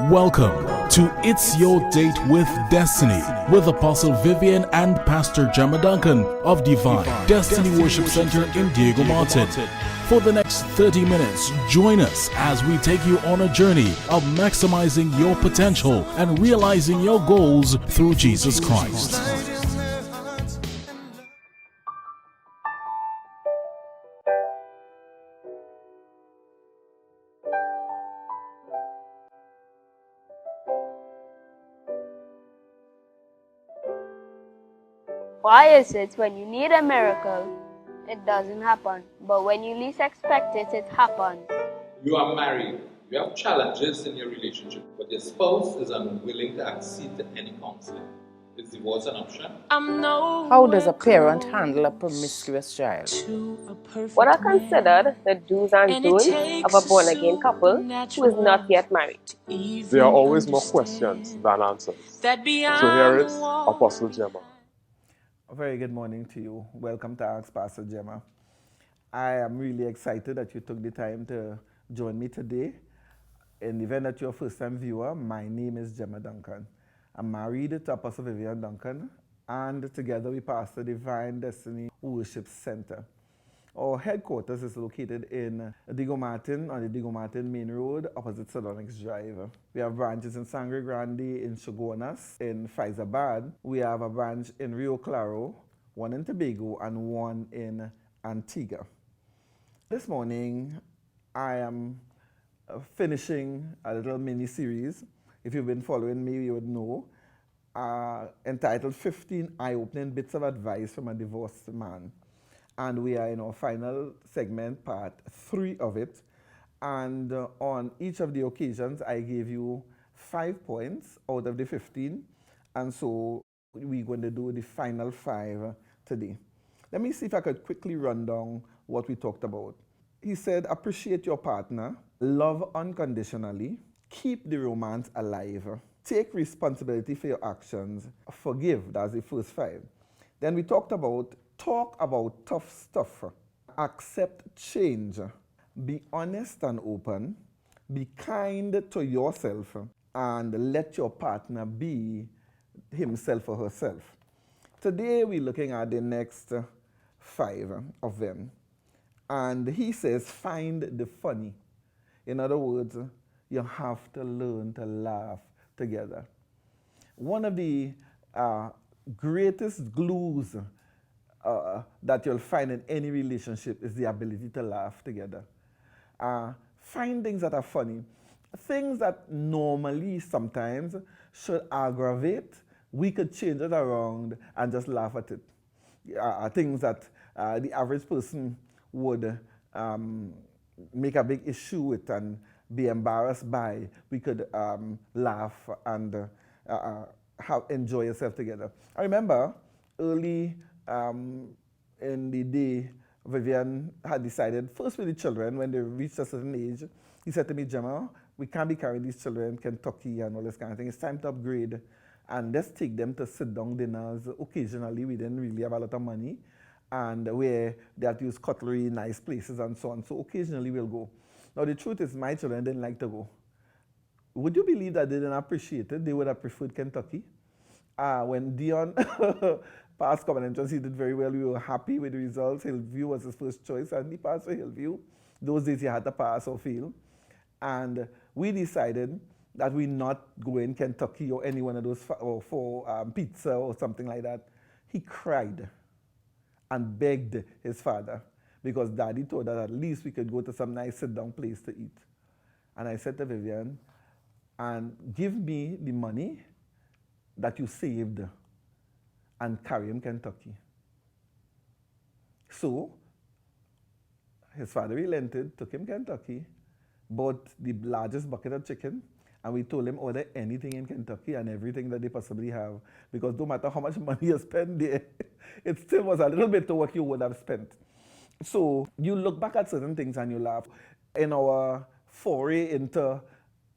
Welcome to It's Your Date with Destiny with Apostle Vivian and Pastor Jemma Duncan of Divine Destiny Worship Center in Diego Martin. For the next 30 minutes, join us as we take you on a journey of maximizing your potential and realizing your goals through Jesus Christ. Why is it when you need a miracle, it doesn't happen, but when you least expect it, it happens? You are married, you have challenges in your relationship, but your spouse is unwilling to accede to any counseling. Is divorce an option? How does a parent handle a promiscuous child? What are considered the do's and don'ts of a born-again couple who is not yet married? There are always more questions than answers. So here is Apostle Jemma. A very good morning to you. Welcome to Ask Pastor Jemma. I am really excited that you took the time to join me today. In the event that you're a first-time viewer, my name is Jemma Duncan. I'm married to Apostle Vivian Duncan, and together we pastor Divine Destiny Worship Center. Our headquarters is located in Diego Martin, on the Diego Martin Main Road, opposite Sardonynx Drive. We have branches in Sangre Grande, in Shogunas, in Faizabad. We have a branch in Rio Claro, one in Tobago, and one in Antigua. This morning, I am finishing a little mini-series. If you've been following me, you would know, entitled 15 Eye-Opening Bits of Advice from a Divorced Man. And we are in our final segment, part 3 of it. And on each of the occasions, I gave you 5 points out of the 15. And so we're going to do the final 5 today. Let me see if I could quickly run down what we talked about. He said, appreciate your partner, love unconditionally, keep the romance alive, take responsibility for your actions, forgive. That's the first 5. Then we talked about talk about tough stuff, accept change, be honest and open, be kind to yourself, and let your partner be himself or herself. Today we're looking at the next 5 of them. And he says, find the funny. In other words, you have to learn to laugh together. One of the greatest glues that you'll find in any relationship is the ability to laugh together. Find things that are funny. Things that normally sometimes should aggravate, we could change it around and just laugh at it. Things that the average person would make a big issue with and be embarrassed by, we could laugh and enjoy yourself together. I remember early in the day, Vivian had decided, first with the children, when they reached a certain age, he said to me, Jemma, we can't be carrying these children in Kentucky and all this kind of thing. It's time to upgrade and let's take them to sit-down dinners. Occasionally, we didn't really have a lot of money, and where they had to use cutlery, nice places and so on. So occasionally we'll go. Now the truth is my children didn't like to go. Would you believe that they didn't appreciate it? They would have preferred Kentucky. When Dion passed common entrance, he did very well. We were happy with the results. Hillview was his first choice, and he passed for Hillview. Those days he had to pass or fail. And we decided that we're not going Kentucky or any one of those for pizza or something like that. He cried and begged his father because Daddy told that at least we could go to some nice sit-down place to eat. And I said to Vivian, and give me the money that you saved and carry him Kentucky. So his father relented, took him Kentucky, bought the largest bucket of chicken, and we told him order anything in Kentucky and everything that they possibly have, because no matter how much money you spend there, it still was a little bit to what you would have spent. So you look back at certain things and you laugh. In our foray into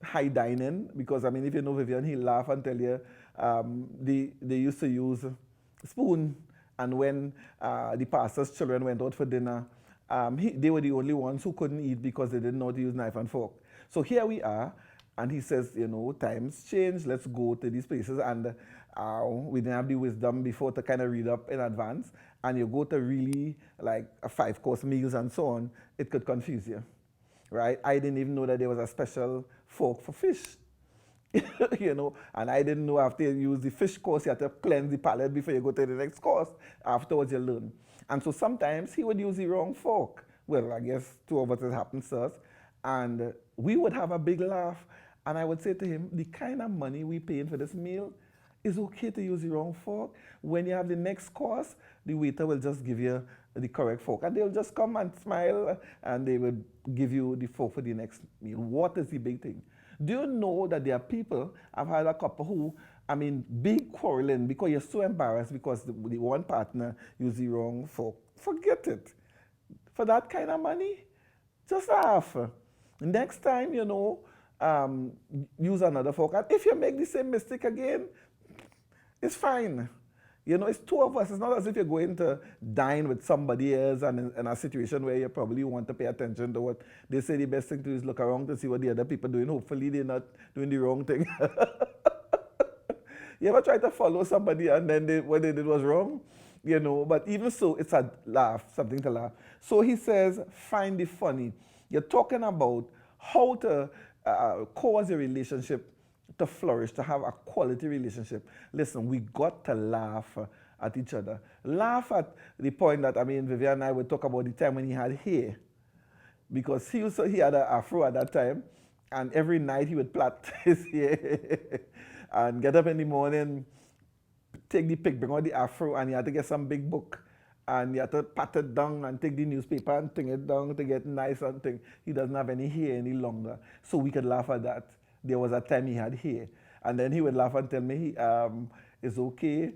high dining, because I mean, if you know Vivian, he'll laugh and tell you they used to use spoon, and when the pastor's children went out for dinner, they were the only ones who couldn't eat because they didn't know how to use knife and fork. So here we are, And he says, times change, let's go to these places. And we didn't have the wisdom before to kind of read up in advance. And you go to really like a 5-course meals and so on, it could confuse you, right? I didn't even know that there was a special fork for fish. And I didn't know after you use the fish course, you have to cleanse the palate before you go to the next course. Afterwards, you learn. And so sometimes he would use the wrong fork. Well, I guess 2 of us, it happens to us. And we would have a big laugh. And I would say to him, the kind of money we paying for this meal, it's okay to use the wrong fork. When you have the next course, the waiter will just give you the correct fork. And they'll just come and smile, and they will give you the fork for the next meal. What is the big thing? Do you know that there are people, I've had a couple who, big quarreling because you're so embarrassed because the one partner used the wrong fork. Forget it. For that kind of money, just laugh. Next time, use another fork. And if you make the same mistake again, it's fine. It's 2 of us. It's not as if you're going to dine with somebody else and in a situation where you probably want to pay attention to what they say. The best thing to do is look around to see what the other people are doing. Hopefully they're not doing the wrong thing. You ever try to follow somebody and then what they did was wrong? But even so, it's a laugh, something to laugh. So he says, find the funny. You're talking about how to cause a relationship to flourish, to have a quality relationship. Listen, we got to laugh at each other. Laugh at the point that, Vivian and I would talk about the time when he had hair. Because he had an afro at that time, and every night he would plait his hair and get up in the morning, take the pick, bring out the afro, and he had to get some big book. And you have to pat it down and take the newspaper and thing it down to get nice and thing. He doesn't have any hair any longer. So we could laugh at that. There was a time he had hair. And then he would laugh and tell me, it's okay.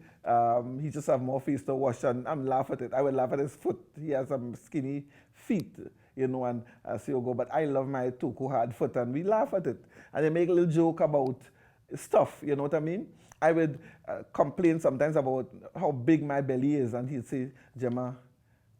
He just have more face to wash. And I'm laugh at it. I would laugh at his foot. He has some skinny feet, and so you go. But I love my Tuku hard foot. And we laugh at it. And they make a little joke about stuff, you know what I mean? I would complain sometimes about how big my belly is, and he'd say, Jemma,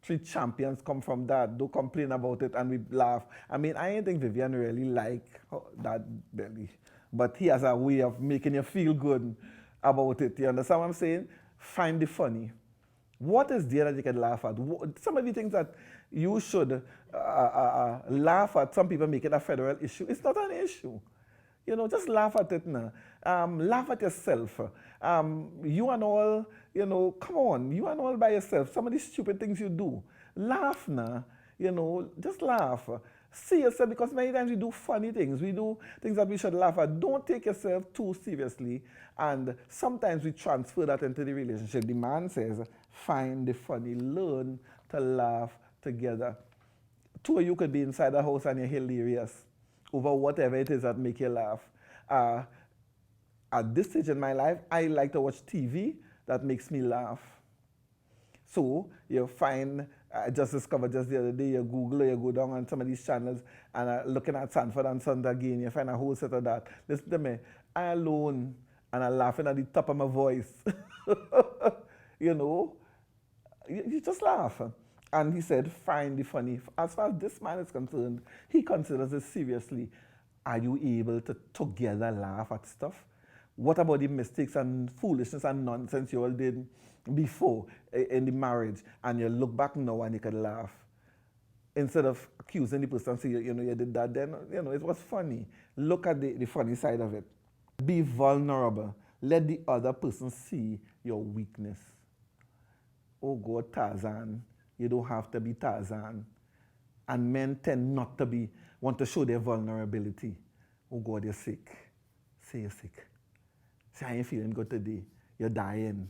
3 champions come from that. Don't complain about it, and we laugh. I didn't think Vivian really like that belly, but he has a way of making you feel good about it. You understand what I'm saying? Find the funny. What is there that you can laugh at? Some of the things that you should laugh at, some people make it a federal issue. It's not an issue. Just laugh at it now. Laugh at yourself. You and all, come on, you and all by yourself. Some of these stupid things you do. Laugh now. Just laugh. See yourself, because many times we do funny things. We do things that we should laugh at. Don't take yourself too seriously. And sometimes we transfer that into the relationship. The man says, find the funny. Learn to laugh together. 2 of you could be inside the house and you're hilarious over whatever it is that make you laugh. At this stage in my life, I like to watch TV that makes me laugh. So you find, I just discovered just the other day, you Google, you go down on some of these channels and looking at Sanford and Son again, you find a whole set of that. Listen to me, I alone and I'm laughing at the top of my voice. You just laugh. And he said, find the funny. As far as this man is concerned, he considers it seriously. Are you able to together laugh at stuff? What about the mistakes and foolishness and nonsense you all did before in the marriage? And you look back now and you can laugh. Instead of accusing the person, say, you did that then, it was funny. Look at the funny side of it. Be vulnerable. Let the other person see your weakness. Oh God, Tarzan. You don't have to be Tarzan. And men tend not to want to show their vulnerability. Oh God, you're sick. Say you're sick. Say, I ain't feeling good today. You're dying.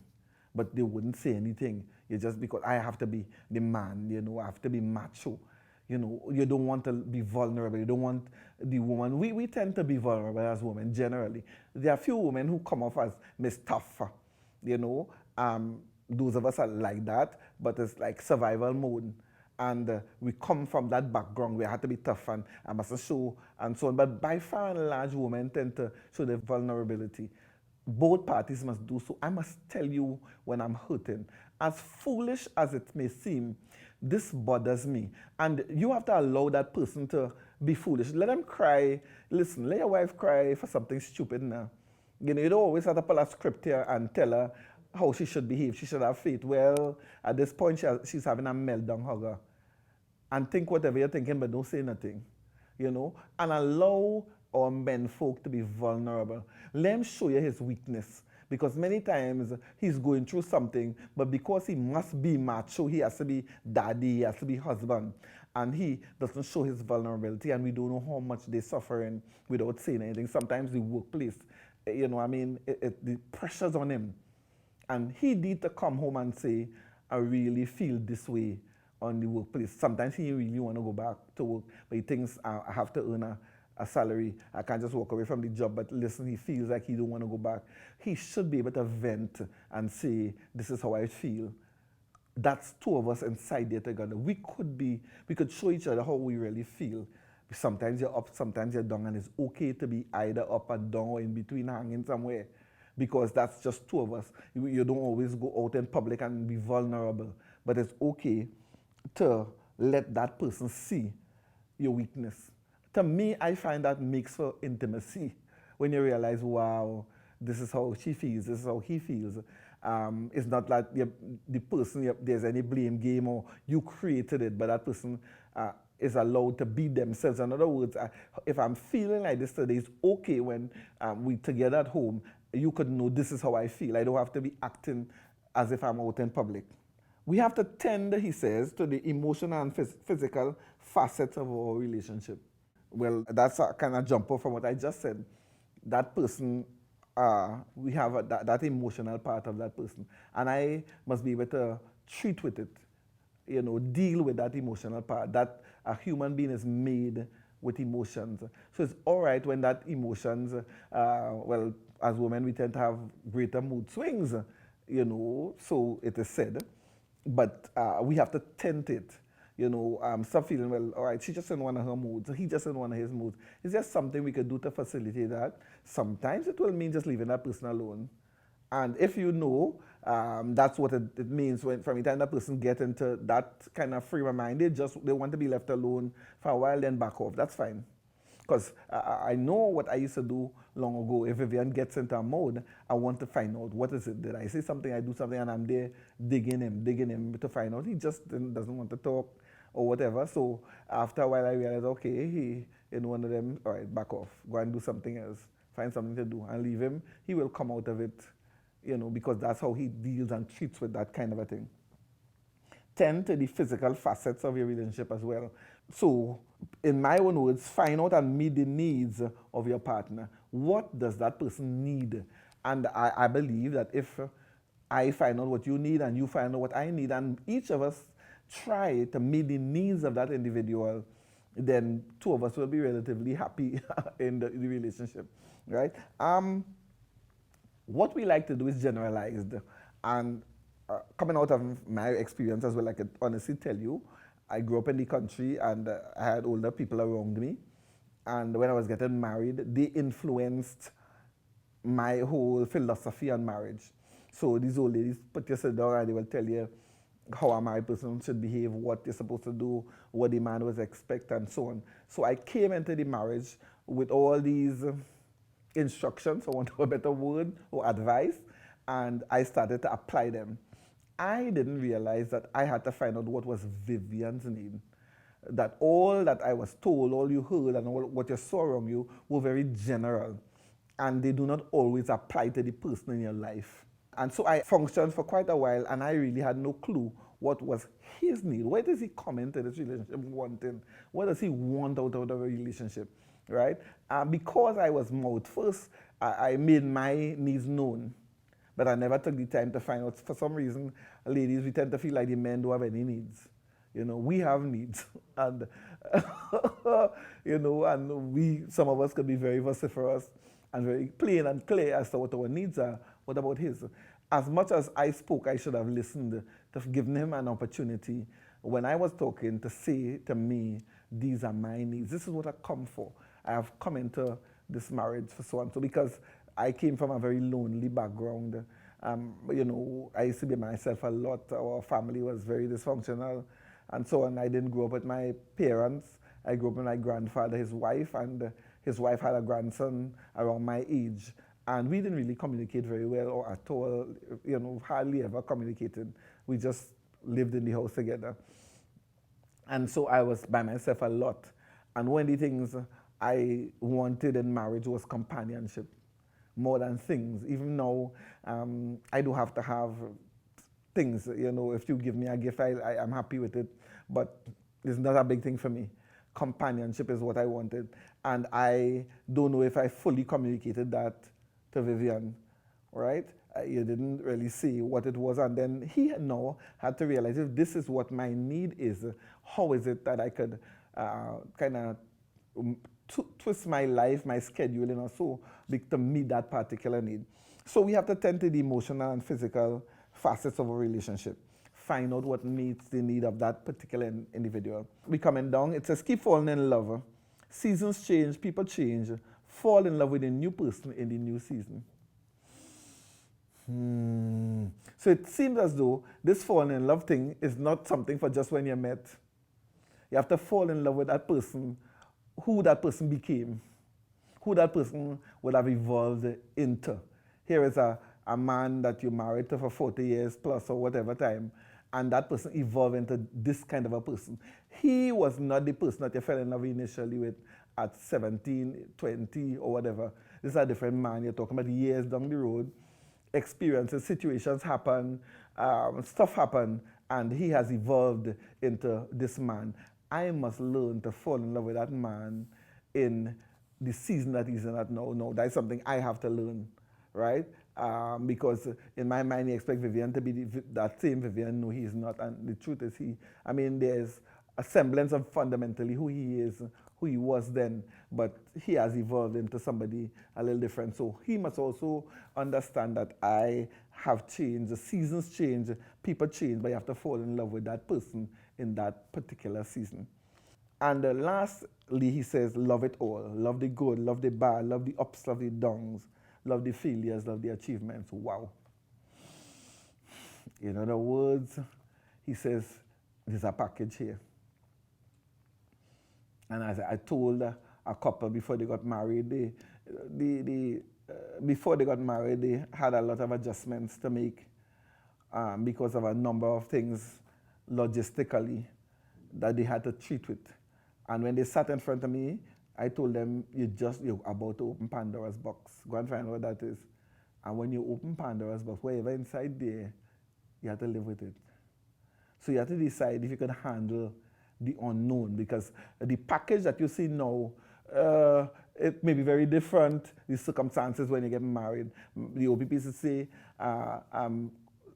But they wouldn't say anything. You just, because I have to be the man, I have to be macho. You don't want to be vulnerable. You don't want the woman. We tend to be vulnerable as women, generally. There are few women who come off as Miss Tough, those of us are like that, but it's like survival mode. And we come from that background where I had to be tough and I mustn't show and so on. But by far and large, women tend to show their vulnerability. Both parties must do so. I must tell you when I'm hurting. As foolish as it may seem, this bothers me. And you have to allow that person to be foolish. Let them cry. Listen, let your wife cry for something stupid now. You know, you don't always have to pull a script here and tell her how she should behave. She should have faith. Well, at this point, she's having a meltdown, hugger. And think whatever you're thinking, but don't say nothing. You know, and allow our men folk to be vulnerable. Let him show you his weakness. Because many times he's going through something, but because he must be macho, he has to be daddy, he has to be husband. And he doesn't show his vulnerability, and we don't know how much they're suffering without saying anything. Sometimes the workplace, you know, I mean, the pressure's on him. And he need to come home and say, I really feel this way on the workplace. Sometimes he really want to go back to work, but he thinks I have to earn a salary. I can't just walk away from the job. But listen, he feels like he don't want to go back. He should be able to vent and say, this is how I feel. That's two of us inside there together. We could show each other how we really feel. Sometimes you're up, sometimes you're down, and it's okay to be either up and down or in between, hanging somewhere, because that's just two of us. You don't always go out in public and be vulnerable, but it's okay to let that person see your weakness. To me, I find that makes for intimacy when you realize, wow, this is how she feels, this is how he feels. It's not like the person, there's any blame game or you created it, but that person is allowed to be themselves. In other words, if I'm feeling like this today, it's okay when we together at home, you could know this is how I feel. I don't have to be acting as if I'm out in public. We have to tend, he says, to the emotional and physical facets of our relationship. Well, that's a kind of jump off from what I just said. That person, we have that emotional part of that person. And I must be able to treat with it, you know, deal with that emotional part. That a human being is made with emotions. So it's all right when that emotions, well, as women, we tend to have greater mood swings, you know, so it is said. But we have to tend it. You know, stop feeling, well, all right, she just in one of her moods, he just in one of his moods. Is there something we could do to facilitate that? Sometimes it will mean just leaving that person alone. And if you know, that's what it means when from the time that person gets into that kind of frame of mind, they want to be left alone for a while, then back off. That's fine. Because I know what I used to do long ago. If Vivian gets into a mode, I want to find out what is it. Did I say something, I do something, and I'm there digging him to find out. He just doesn't want to talk or whatever. So after a while, I realized, okay, he in one of them, all right, back off. Go and do something else. Find something to do and leave him. He will come out of it, you know, because that's how he deals and treats with that kind of a thing. Tend to the physical facets of your relationship as well. So, in my own words, find out and meet the needs of your partner. What does that person need? And I believe that if I find out what you need and you find out what I need, and each of us try to meet the needs of that individual, then two of us will be relatively happy in the relationship, right? What we like to do is generalized. And coming out of my experience as well, I could honestly tell you, I grew up in the country and I had older people around me. And when I was getting married, they influenced my whole philosophy on marriage. So these old ladies put you down and they will tell you how a married person should behave, what you're supposed to do, what the man was expect, and so on. So I came into the marriage with all these instructions, for want of a better word, or advice, and I started to apply them. I didn't realize that I had to find out what was Vivian's need. That all that I was told, all you heard, and all what you saw around you were very general. And they do not always apply to the person in your life. And so I functioned for quite a while, and I really had no clue what was his need. Where does he come into this relationship wanting? What does he want out of a relationship, right? Because I was mouth first, I made my needs known. But I never took the time to find out. For some reason, ladies, we tend to feel like the men don't have any needs. You know, we have needs. And, you know, and some of us could be very vociferous and very plain and clear as to what our needs are. What about his? As much as I spoke, I should have listened, to have given him an opportunity when I was talking to say to me, these are my needs. This is what I come for. I have come into this marriage for so and so because I came from a very lonely background. You know, I used to be myself a lot. Our family was very dysfunctional and so on. I didn't grow up with my parents. I grew up with my grandfather, his wife, and his wife had a grandson around my age. And we didn't really communicate very well or at all, hardly ever communicated. We just lived in the house together. And so I was by myself a lot. And one of the things I wanted in marriage was companionship more than things. Even now, I do have to have things. If you give me a gift, I'm happy with it. But it's not a big thing for me. Companionship is what I wanted. And I don't know if I fully communicated that to Vivian, right? You didn't really see what it was. And then he now had to realize, if this is what my need is, how is it that I could kind of twist my life, my scheduling or so, to meet that particular need. So we have to tend to the emotional and physical facets of a relationship. Find out what meets the need of that particular individual. We coming down, it says keep falling in love. Seasons change, people change. Fall in love with a new person in the new season. So it seems as though this falling in love thing is not something for just when you met. You have to fall in love with that person, who that person became, who that person would have evolved into. Here is a man that you married to for 40 years plus or whatever time, and that person evolved into this kind of a person. He was not the person that you fell in love initially with at 17, 20 or whatever. This is a different man. You're talking about years down the road. Experiences, situations happen, stuff happen, and he has evolved into this man. I must learn to fall in love with that man in the season that he's in at now. No, that's something I have to learn, right? Because in my mind, you expect Vivian to be that same Vivian. No, he's not. And the truth is there's a semblance of fundamentally who he is, who he was then, but he has evolved into somebody a little different. So he must also understand that I have changed, the seasons change, people change, but you have to fall in love with that person in that particular season. And lastly, he says, love it all. Love the good, love the bad, love the ups, love the downs, love the failures, love the achievements. Wow. In other words, he says, there's a package here. And as I told a couple before they got married, before they got married, they had a lot of adjustments to make because of a number of things logistically that they had to treat with. And when they sat in front of me, I told them, you're about to open Pandora's box. Go and find out what that is. And when you open Pandora's box, whatever inside there, you have to live with it. So you have to decide if you can handle the unknown, because the package that you see now, it may be very different, the circumstances when you get married. The OPPs say,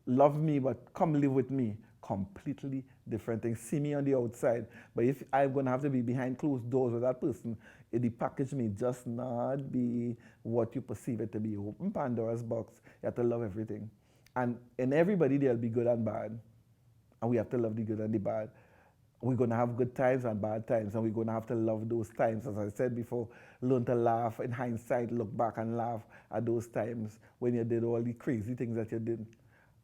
love me, but come live with me. Completely different things. See me on the outside, but if I'm going to have to be behind closed doors with that person, the package may just not be what you perceive it to be. Open Pandora's box, you have to love everything. And in everybody, there'll be good and bad. And we have to love the good and the bad. We're going to have good times and bad times, and we're going to have to love those times. As I said before, learn to laugh. In hindsight, look back and laugh at those times when you did all the crazy things that you did.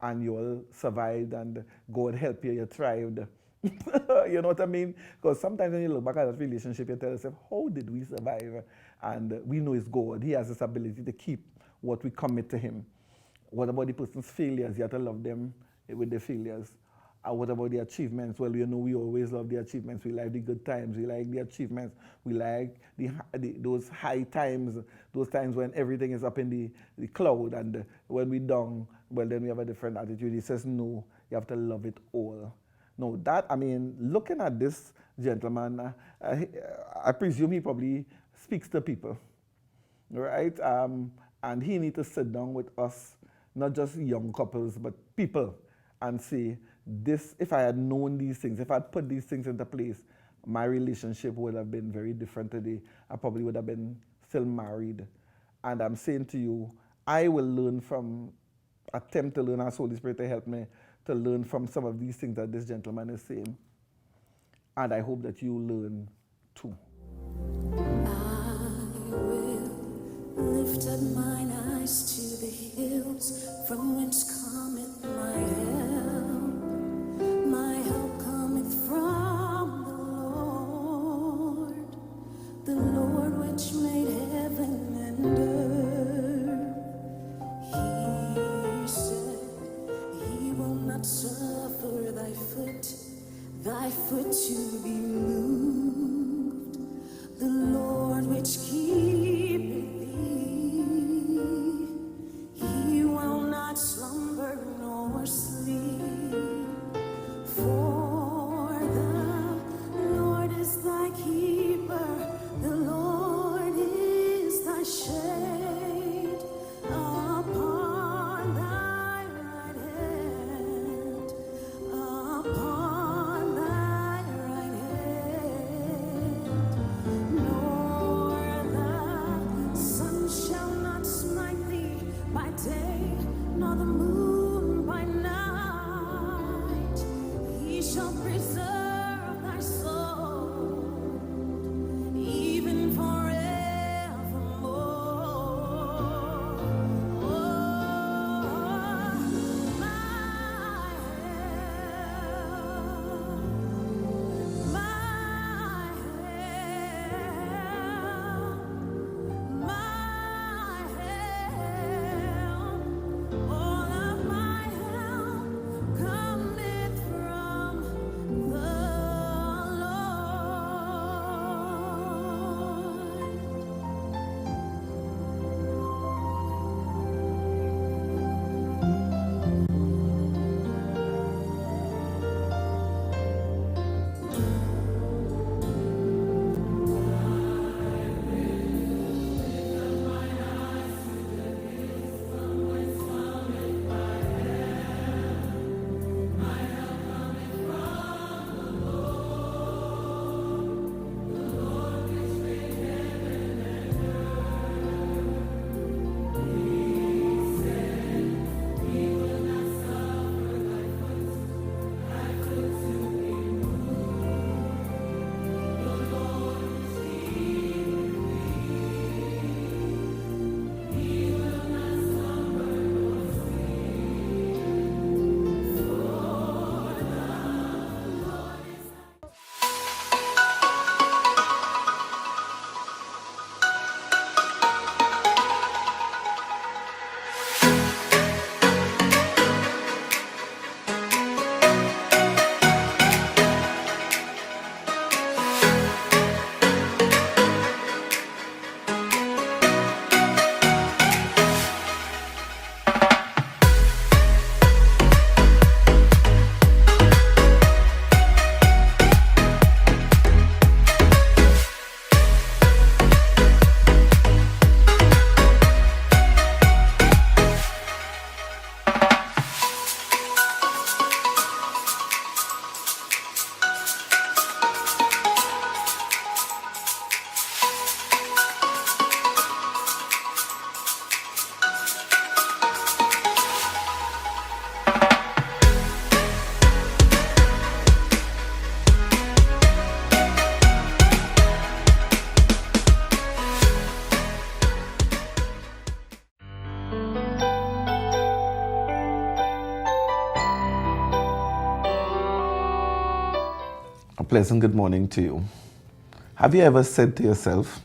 And you all survived, and God help you, you thrived. You know what I mean? Because sometimes when you look back at that relationship, you tell yourself, how did we survive? And we know it's God. He has this ability to keep what we commit to him. What about the person's failures? You have to love them with their failures. What about the achievements? Well, you know, we always love the achievements. We like the good times. We like the achievements. We like those high times, those times when everything is up in the cloud. And when we're down, well, then we have a different attitude. He says, no, you have to love it all. No, looking at this gentleman, I presume he probably speaks to people, right? And he needs to sit down with us, not just young couples, but people, and say, if I had known these things, if I had put these things into place, my relationship would have been very different today. I probably would have been still married. And I'm saying to you, I will attempt to learn, ask Holy Spirit to help me to learn from some of these things that this gentleman is saying. And I hope that you learn too. I will lift up mine eyes to the hills, from whence cometh my help. My help cometh from the Lord, the moon by night. He shall preserve thy soul, even forevermore. Oh, my all of my help cometh from the Lord. A pleasant good morning to you. Have you ever said to yourself,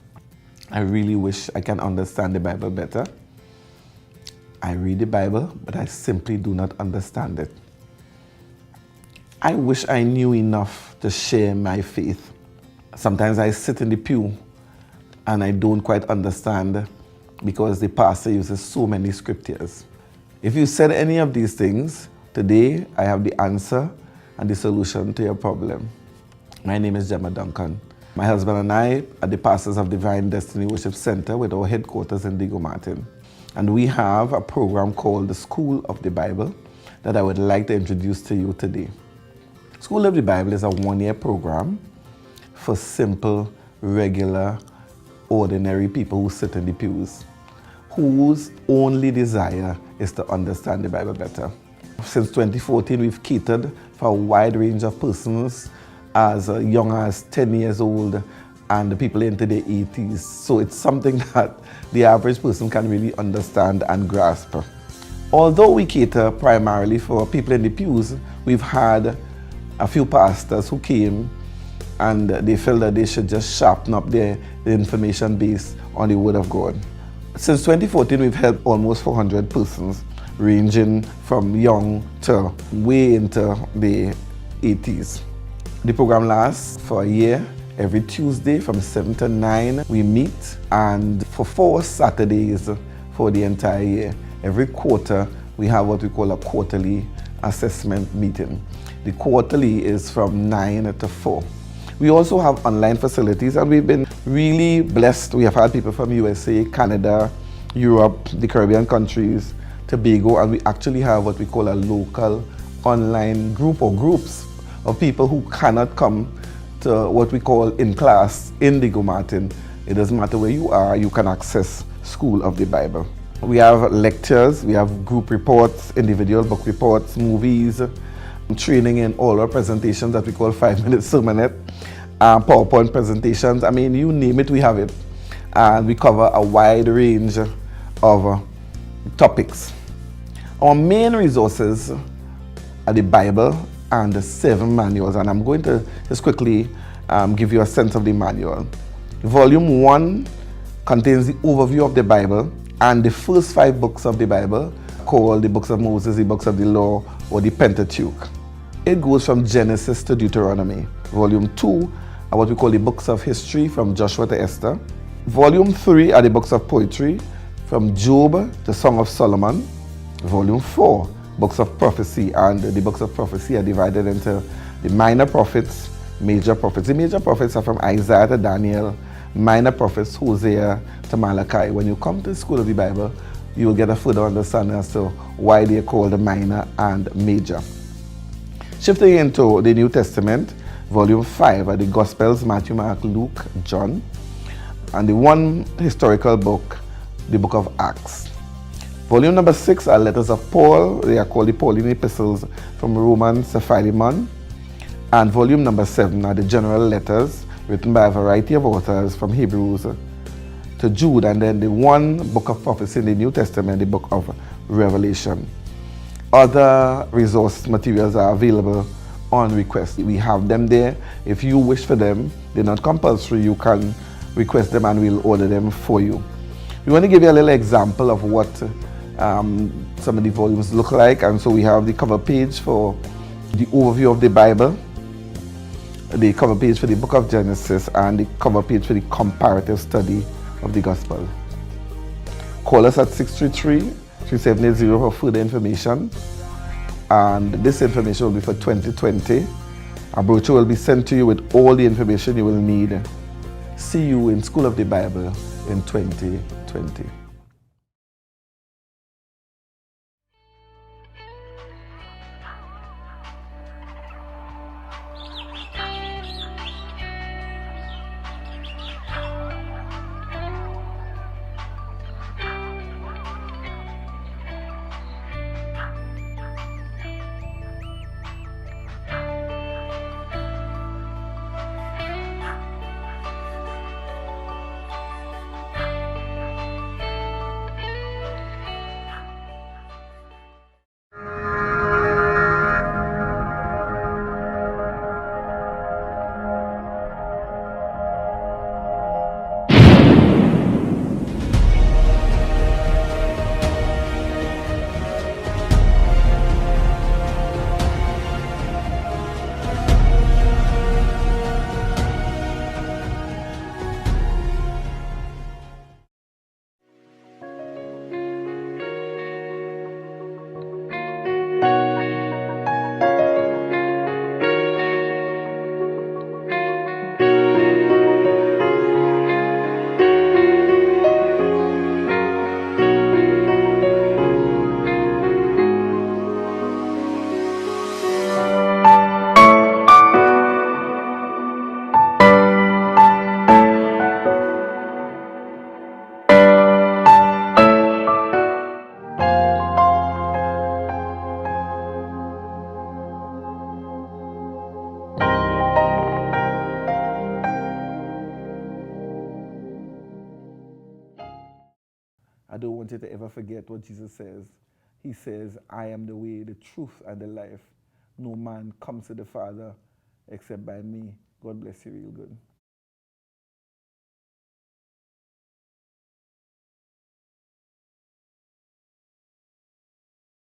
I really wish I can understand the Bible better? I read the Bible, but I simply do not understand it. I wish I knew enough to share my faith. Sometimes I sit in the pew and I don't quite understand because the pastor uses so many scriptures. If you said any of these things, today I have the answer and the solution to your problem. My name is Jemma Duncan. My husband and I are the pastors of Divine Destiny Worship Center with our headquarters in Diego Martin. And we have a program called the School of the Bible that I would like to introduce to you today. School of the Bible is a one-year program for simple, regular, ordinary people who sit in the pews, whose only desire is to understand the Bible better. Since 2014, we've catered for a wide range of persons as young as 10 years old and the people into their 80s. So it's something that the average person can really understand and grasp. Although we cater primarily for people in the pews, we've had a few pastors who came and they felt that they should just sharpen up their information base on the Word of God. Since 2014, we've helped almost 400 persons, ranging from young to way into the 80s. The program lasts for a year. Every Tuesday from 7 to 9 we meet, and for 4 Saturdays for the entire year. Every quarter we have what we call a quarterly assessment meeting. The quarterly is from 9 to 4. We also have online facilities and we've been really blessed. We have had people from USA, Canada, Europe, the Caribbean countries, Tobago, and we actually have what we call a local online group or groups of people who cannot come to what we call in class in Diego Martin. It doesn't matter where you are, you can access School of the Bible. We have lectures, we have group reports, individual book reports, movies, training in all our presentations that we call 5-minute sermonette, PowerPoint presentations. I mean, you name it, we have it. And we cover a wide range of topics. Our main resources are the Bible and the 7 manuals, and I'm going to just quickly give you a sense of the manual. Volume 1 contains the overview of the Bible and the first 5 books of the Bible, called the books of Moses, the books of the law, or the Pentateuch. It goes from Genesis to Deuteronomy. Volume 2 are what we call the books of history, from Joshua to Esther. Volume 3 are the books of poetry, from Job to Song of Solomon. Volume 4, books of prophecy, and the books of prophecy are divided into the minor prophets, major prophets. The major prophets are from Isaiah to Daniel, minor prophets, Hosea to Malachi. When you come to the school of the Bible, you will get a further understanding as to why they are called minor and major. Shifting into the New Testament, volume 5 are the Gospels, Matthew, Mark, Luke, John, and the one historical book, the book of Acts. Volume number 6 are letters of Paul. They are called the Pauline epistles, from Romans to Philemon. And volume number 7 are the general letters written by a variety of authors, from Hebrews to Jude, and then the one book of prophecy in the New Testament, the book of Revelation. Other resource materials are available on request. We have them there. If you wish for them, they're not compulsory. You can request them and we'll order them for you. We want to give you a little example of what some of the volumes look like. And so we have the cover page for the overview of the Bible, the cover page for the book of Genesis, and the cover page for the comparative study of the gospel. Call us at 633-3780 for further information. And this information will be for 2020. A brochure will be sent to you with all the information you will need. See you in School of the Bible in 2020. I don't want you to ever forget what Jesus says. He says, I am the way, the truth, and the life. No man comes to the Father except by me. God bless you real good.